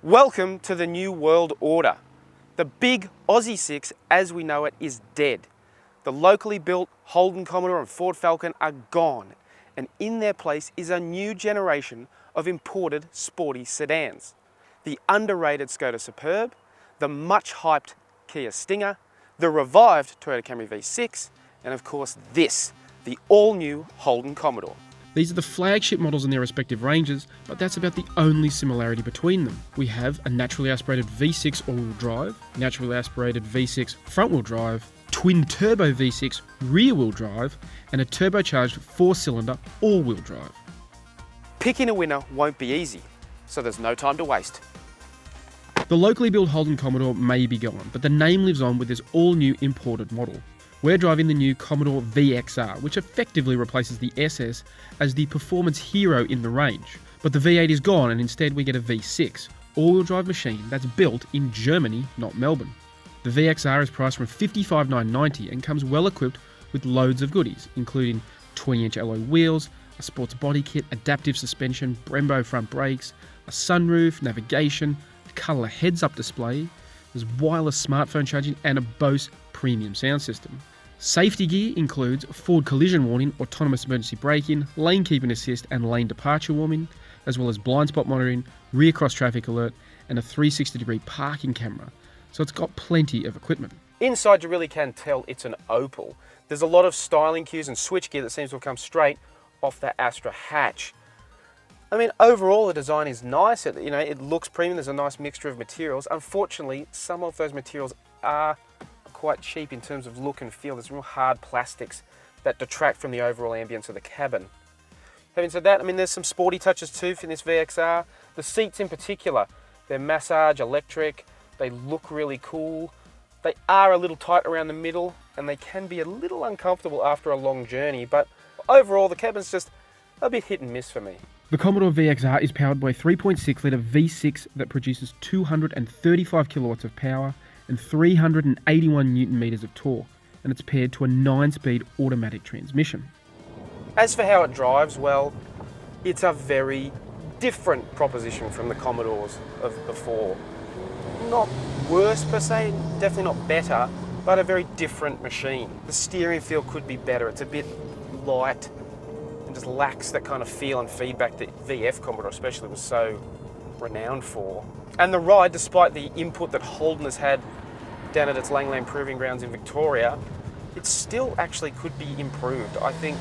Welcome to the new world order. The big Aussie 6 as we know it is dead. The locally built Holden Commodore and Ford Falcon are gone, and in their place is a new generation of imported sporty sedans. The underrated Skoda Superb, the much hyped Kia Stinger, the revived Toyota Camry V6, and of course this, the all new Holden Commodore. These are the flagship models in their respective ranges, but that's about the only similarity between them. We have a naturally aspirated V6 all-wheel drive, naturally aspirated V6 front-wheel drive, twin-turbo V6 rear-wheel drive, and a turbocharged four-cylinder all-wheel drive. Picking a winner won't be easy, so there's no time to waste. The locally built Holden Commodore may be gone, but the name lives on with this all-new imported model. We're driving the new Commodore VXR, which effectively replaces the SS as the performance hero in the range. But the V8 is gone, and instead we get a V6, all-wheel drive machine that's built in Germany, not Melbourne. The VXR is priced from $55,990 and comes well equipped with loads of goodies, including 20-inch alloy wheels, a sports body kit, adaptive suspension, Brembo front brakes, a sunroof, navigation, a colour heads-up display, there's wireless smartphone charging, and a Bose premium sound system. Safety gear includes forward collision warning, autonomous emergency braking, lane keeping assist and lane departure warning, as well as blind spot monitoring, rear cross traffic alert, and a 360-degree parking camera. So it's got plenty of equipment. Inside you really can tell it's an Opel. There's a lot of styling cues and switchgear that seems to have come straight off that Astra hatch. I mean, overall the design is nice. It looks premium. There's a nice mixture of materials. Unfortunately, some of those materials are quite cheap in terms of look and feel. There's real hard plastics that detract from the overall ambience of the cabin. Having said that, I mean, there's some sporty touches too for this VXR. The seats in particular, they're massage electric. They look really cool. They are a little tight around the middle, and they can be a little uncomfortable after a long journey, but overall the cabin's just a bit hit and miss for me. The Commodore VXR is powered by a 3.6-litre V6 that produces 235 kilowatts of power and 381 newton meters of torque, and it's paired to a 9-speed automatic transmission. As for how it drives, well, it's a very different proposition from the Commodores of before. Not worse per se, definitely not better, but a very different machine. The steering feel could be better. It's a bit light and just lacks that kind of feel and feedback that VF Commodore especially was so renowned for. And the ride, despite the input that Holden has had down at its Langland Proving Grounds in Victoria, it still actually could be improved. I think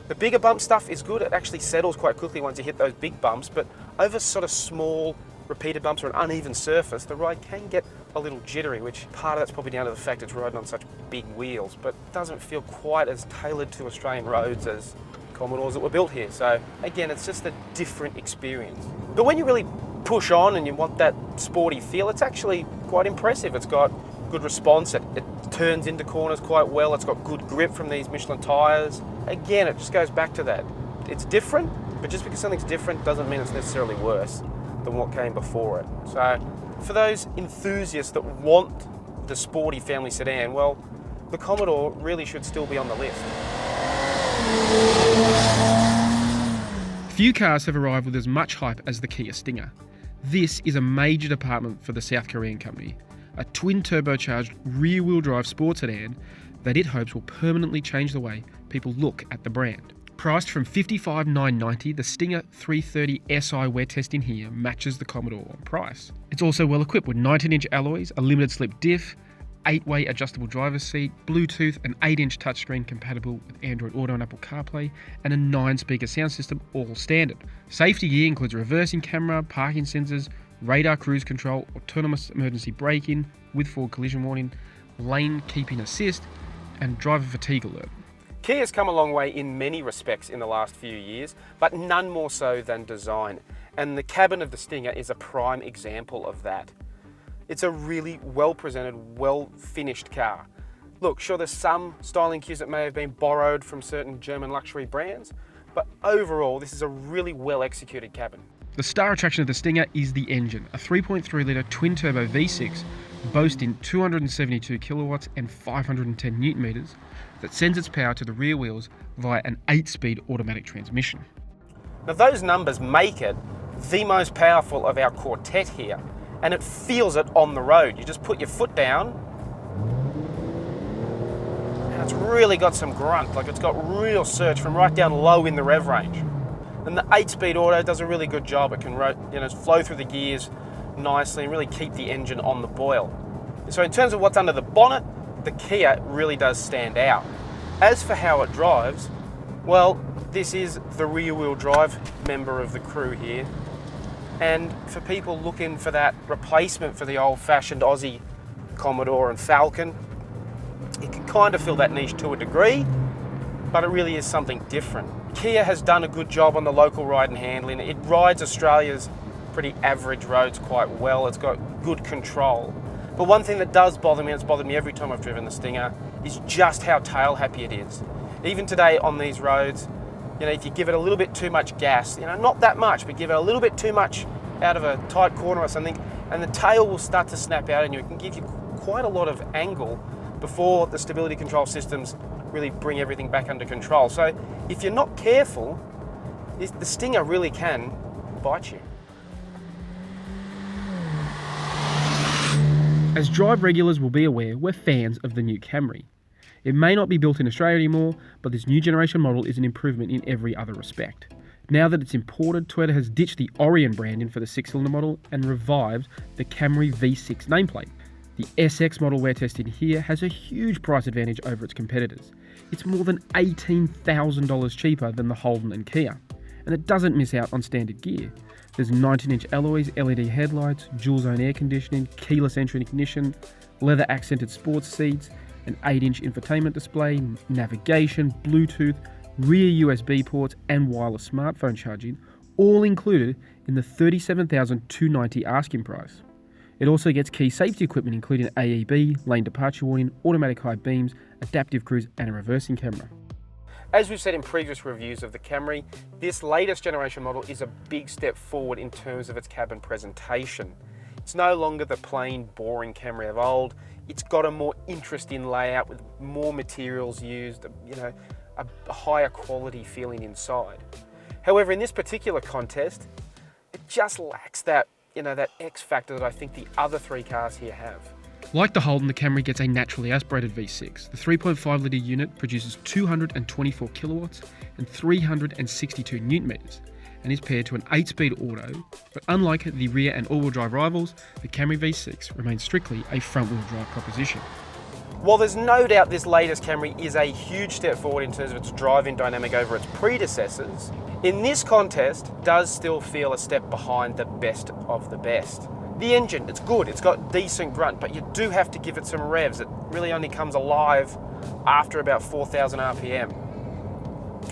the bigger bump stuff is good. It actually settles quite quickly once you hit those big bumps, but over sort of small repeated bumps or an uneven surface, the ride can get a little jittery, which part of that's probably down to the fact it's riding on such big wheels, but doesn't feel quite as tailored to Australian roads as Commodores that were built here. So again, it's just a different experience. But when you really push on and you want that sporty feel, it's actually quite impressive. It's got good response, it turns into corners quite well, it's got good grip from these Michelin tyres. Again, it just goes back to that. It's different, but just because something's different doesn't mean it's necessarily worse than what came before it. So for those enthusiasts that want the sporty family sedan, well, the Commodore really should still be on the list. Few cars have arrived with as much hype as the Kia Stinger. This is a major department for the South Korean company, a twin turbocharged rear-wheel drive sports sedan that it hopes will permanently change the way people look at the brand. Priced from $55,990, the Stinger 330 SI we're testing here matches the Commodore on price. It's also well equipped with 19-inch alloys, a limited slip diff, 8-way adjustable driver's seat, Bluetooth, an 8-inch touchscreen compatible with Android Auto and Apple CarPlay, and a 9-speaker sound system, all standard. Safety gear includes a reversing camera, parking sensors, radar cruise control, autonomous emergency braking with forward collision warning, lane keeping assist, and driver fatigue alert. Kia's come a long way in many respects in the last few years, but none more so than design. And the cabin of the Stinger is a prime example of that. It's a really well-presented, well-finished car. Look, sure, there's some styling cues that may have been borrowed from certain German luxury brands, but overall, this is a really well-executed cabin. The star attraction of the Stinger is the engine, a 3.3-litre twin-turbo V6 boasting 272 kilowatts and 510 newton meters that sends its power to the rear wheels via an 8-speed automatic transmission. Now those numbers make it the most powerful of our quartet here, and it feels it on the road. You just put your foot down, and it's really got some grunt, like it's got real surge from right down low in the rev range. And the 8-speed auto does a really good job. It can flow through the gears nicely and really keep the engine on the boil. So in terms of what's under the bonnet, the Kia really does stand out. As for how it drives, well, this is the rear-wheel drive member of the crew here. And for people looking for that replacement for the old-fashioned Aussie Commodore and Falcon, it can kind of fill that niche to a degree, but it really is something different. Kia has done a good job on the local ride and handling. It rides Australia's pretty average roads quite well. It's got good control. But one thing that does bother me, and it's bothered me every time I've driven the Stinger, is just how tail happy it is. Even today on these roads, if you give it a little bit too much gas, not that much, but give it a little bit too much out of a tight corner or something, and the tail will start to snap out and it can give you quite a lot of angle before the stability control systems really bring everything back under control. So if you're not careful, the Stinger really can bite you. As drive regulars will be aware, we're fans of the new Camry. It may not be built in Australia anymore, but this new generation model is an improvement in every other respect. Now that it's imported, Toyota has ditched the Orion branding for the 6-cylinder model and revived the Camry V6 nameplate. The SX model we're testing here has a huge price advantage over its competitors. It's more than $18,000 cheaper than the Holden and Kia, and it doesn't miss out on standard gear. There's 19-inch alloys, LED headlights, dual-zone air conditioning, keyless entry and ignition, leather-accented sports seats, an 8-inch infotainment display, navigation, Bluetooth, rear USB ports, and wireless smartphone charging, all included in the $37,290 asking price. It also gets key safety equipment including AEB, lane departure warning, automatic high beams, adaptive cruise, and a reversing camera. As we've said in previous reviews of the Camry, this latest generation model is a big step forward in terms of its cabin presentation. It's no longer the plain, boring Camry of old. It's got a more interesting layout with more materials used, a higher quality feeling inside. However, in this particular contest, it just lacks that X factor that I think the other three cars here have. Like the Holden, the Camry gets a naturally aspirated V6. The 3.5 litre unit produces 224 kilowatts and 362 newton meters, and is paired to an 8-speed auto, but unlike the rear and all-wheel drive rivals, the Camry V6 remains strictly a front-wheel drive proposition. While there's no doubt this latest Camry is a huge step forward in terms of its driving dynamic over its predecessors, in this contest does still feel a step behind the best of the best. The engine, it's good, it's got decent grunt, but you do have to give it some revs. It really only comes alive after about 4,000 RPM.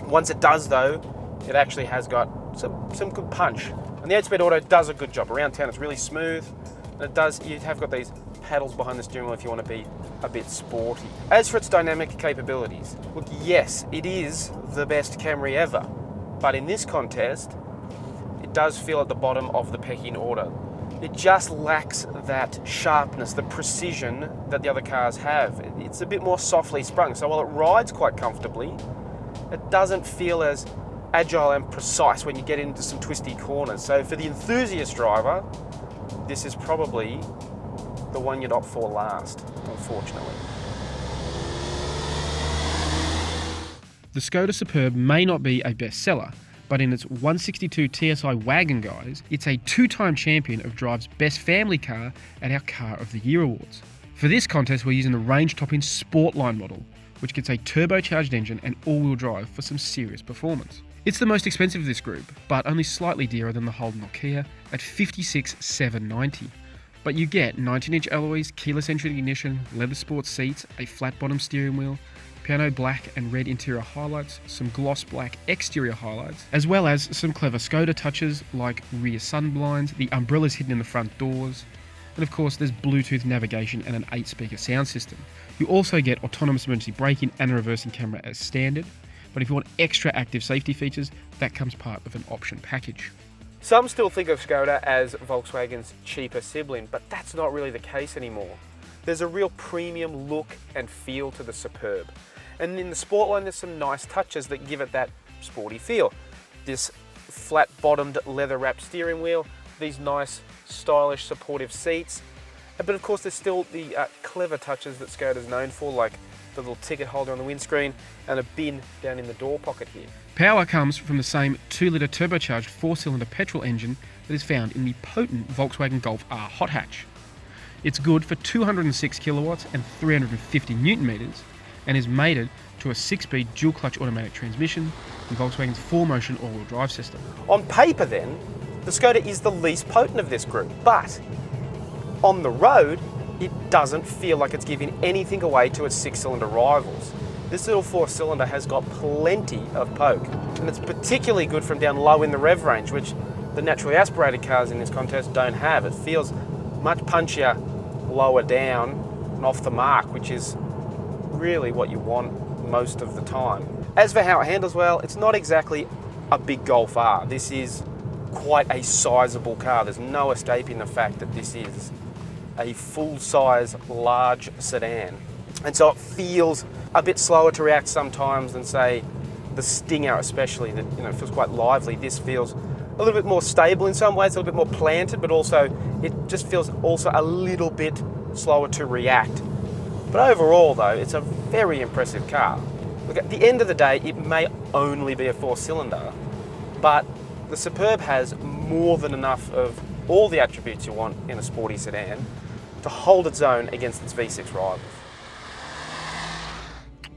Once it does though, it actually has got some good punch. And the 8-speed auto does a good job. Around town it's really smooth, and you have got these paddles behind the steering wheel if you want to be a bit sporty. As for its dynamic capabilities, look, yes, it is the best Camry ever, but in this contest, it does feel at the bottom of the pecking order. It just lacks that sharpness, the precision that the other cars have. It's a bit more softly sprung, so while it rides quite comfortably, it doesn't feel as agile and precise when you get into some twisty corners. So for the enthusiast driver, this is probably the one you'd opt for last, unfortunately. The Škoda Superb may not be a bestseller, but in its 162 TSI wagon guise, it's a 2-time champion of Drive's Best Family Car at our Car of the Year Awards. For this contest, we're using the range-topping Sportline model, which gets a turbocharged engine and all-wheel drive for some serious performance. It's the most expensive of this group, but only slightly dearer than the Holden or Kia at $56,790. But you get 19-inch alloys, keyless entry ignition, leather sports seats, a flat-bottom steering wheel, piano black and red interior highlights, some gloss black exterior highlights, as well as some clever Škoda touches like rear sun blinds, the umbrellas hidden in the front doors, and of course there's Bluetooth navigation and an 8-speaker sound system. You also get autonomous emergency braking and a reversing camera as standard, but if you want extra active safety features, that comes part of an option package. Some still think of Škoda as Volkswagen's cheaper sibling, but that's not really the case anymore. There's a real premium look and feel to the Superb. And in the Sportline, there's some nice touches that give it that sporty feel. This flat-bottomed leather-wrapped steering wheel, these nice, stylish, supportive seats. But of course there's still the clever touches that Škoda's known for, like the little ticket holder on the windscreen and a bin down in the door pocket here. Power comes from the same 2-litre turbocharged 4-cylinder petrol engine that is found in the potent Volkswagen Golf R hot hatch. It's good for 206 kilowatts and 350 newton meters, and is mated to a 6-speed dual-clutch automatic transmission and Volkswagen's 4-motion all-wheel drive system. On paper then, the Škoda is the least potent of this group, but on the road, it doesn't feel like it's giving anything away to its 6-cylinder rivals. This little 4-cylinder has got plenty of poke, and it's particularly good from down low in the rev range, which the naturally aspirated cars in this contest don't have. It feels much punchier lower down and off the mark, which is really what you want most of the time. As for how it handles, well, it's not exactly a big Golf R. This is quite a sizable car. There's no escaping the fact that this is a full-size, large sedan. And so it feels a bit slower to react sometimes than, say, the Stinger especially, that feels quite lively. This feels a little bit more stable in some ways, a little bit more planted, but also it just feels also a little bit slower to react. But overall though, it's a very impressive car. Look, at the end of the day, it may only be a 4-cylinder, but the Superb has more than enough of all the attributes you want in a sporty sedan to hold its own against its V6 rivals.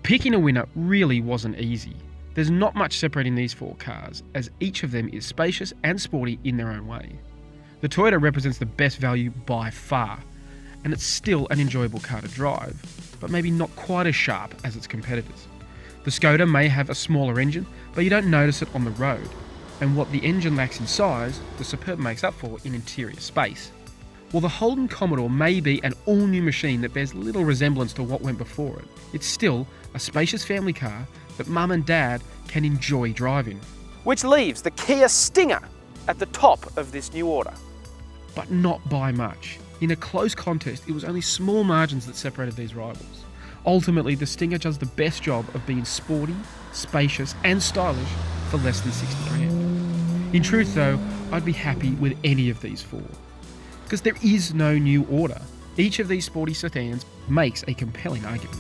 Picking a winner really wasn't easy. There's not much separating these 4 cars, as each of them is spacious and sporty in their own way. The Toyota represents the best value by far, and it's still an enjoyable car to drive, but maybe not quite as sharp as its competitors. The Škoda may have a smaller engine, but you don't notice it on the road, and what the engine lacks in size, the Superb makes up for in interior space. While the Holden Commodore may be an all-new machine that bears little resemblance to what went before it, it's still a spacious family car that mum and dad can enjoy driving. Which leaves the Kia Stinger at the top of this new order. But not by much. In a close contest, it was only small margins that separated these rivals. Ultimately, the Stinger does the best job of being sporty, spacious and stylish for less than 60 grand. In truth though, I'd be happy with any of these 4. Because there is no new order. Each of these sporty sedans makes a compelling argument.